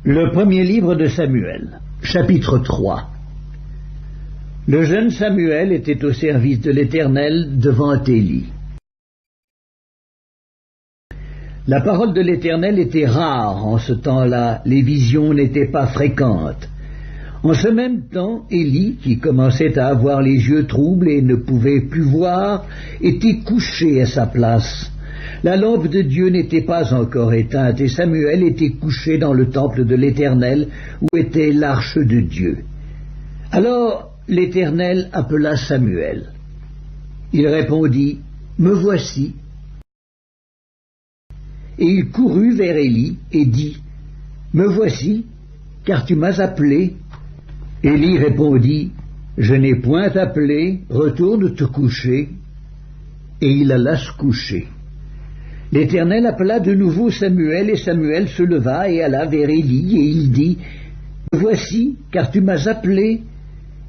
Le premier livre de Samuel, chapitre 3. Le jeune Samuel était au service de l'Éternel devant Élie. La parole de l'Éternel était rare en ce temps-là, les visions n'étaient pas fréquentes. En ce même temps, Élie, qui commençait à avoir les yeux troubles et ne pouvait plus voir, était couché à sa place. La lampe de Dieu n'était pas encore éteinte et Samuel était couché dans le temple de l'Éternel où était l'arche de Dieu. Alors l'Éternel appela Samuel. Il répondit, « Me voici. » Et il courut vers Élie et dit, « Me voici, car tu m'as appelé. » Élie répondit, « Je n'ai point appelé, retourne te coucher. » Et il alla se coucher. L'Éternel appela de nouveau Samuel, et Samuel se leva et alla vers Élie, et il dit, « Me voici, car tu m'as appelé. »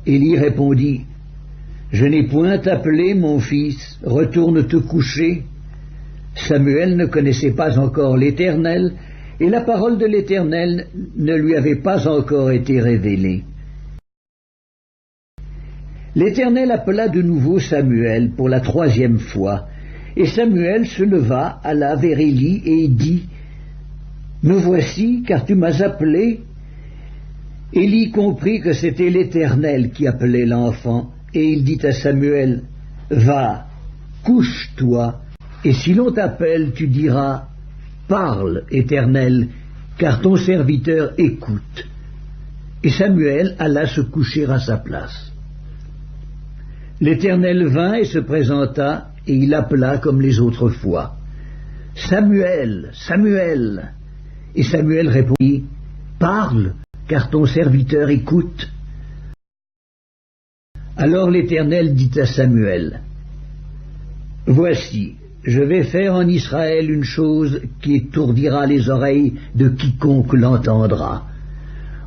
Élie répondit, « Je n'ai point appelé, mon fils, retourne te coucher. » Samuel ne connaissait pas encore l'Éternel, et la parole de l'Éternel ne lui avait pas encore été révélée. L'Éternel appela de nouveau Samuel pour la troisième fois, et Samuel se leva, alla vers Élie et dit, « Me voici, car tu m'as appelé. » Élie comprit que c'était l'Éternel qui appelait l'enfant, et il dit à Samuel, « Va, couche-toi, et si l'on t'appelle, tu diras, « Parle, Éternel, car ton serviteur écoute. » Et Samuel alla se coucher à sa place. L'Éternel vint et se présenta, et il appela comme les autres fois, « Samuel, Samuel !» Et Samuel répondit, « Parle, car ton serviteur écoute. » Alors l'Éternel dit à Samuel, « Voici, je vais faire en Israël une chose qui étourdira les oreilles de quiconque l'entendra.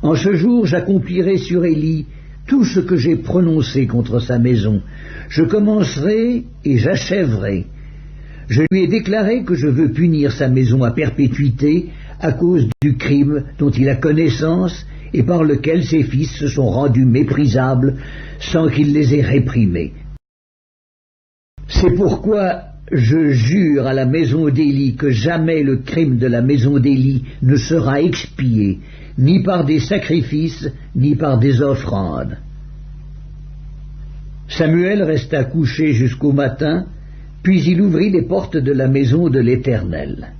En ce jour j'accomplirai sur Élie tout ce que j'ai prononcé contre sa maison. Je commencerai et j'achèverai. Je lui ai déclaré que je veux punir sa maison à perpétuité à cause du crime dont il a connaissance et par lequel ses fils se sont rendus méprisables sans qu'il les ait réprimés. C'est pourquoi je jure à la maison d'Élie que jamais le crime de la maison d'Élie ne sera expié, ni par des sacrifices, ni par des offrandes. » Samuel resta couché jusqu'au matin, puis il ouvrit les portes de la maison de l'Éternel.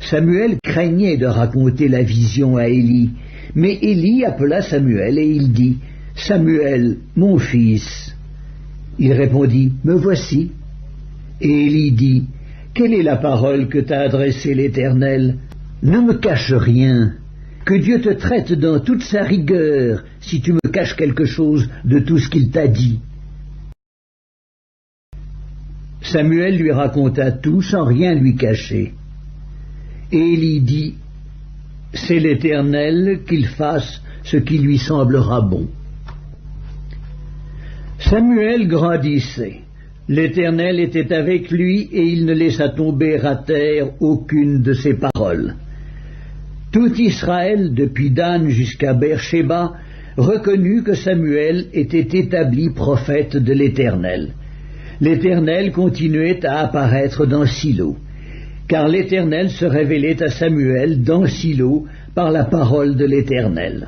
Samuel craignait de raconter la vision à Élie, mais Élie appela Samuel et il dit, « Samuel, mon fils. » Il répondit, « Me voici. » Et Élie dit, « Quelle est la parole que t'a adressée l'Éternel? Ne me cache rien. Que Dieu te traite dans toute sa rigueur si tu me caches quelque chose de tout ce qu'il t'a dit. » Samuel lui raconta tout sans rien lui cacher. Et Élie dit, « C'est l'Éternel qu'il fasse ce qui lui semblera bon. » Samuel grandissait. L'Éternel était avec lui et il ne laissa tomber à terre aucune de ses paroles. Tout Israël, depuis Dan jusqu'à Beer-Shéba, reconnut que Samuel était établi prophète de l'Éternel. L'Éternel continuait à apparaître dans Silo, car l'Éternel se révélait à Samuel dans Silo par la parole de l'Éternel.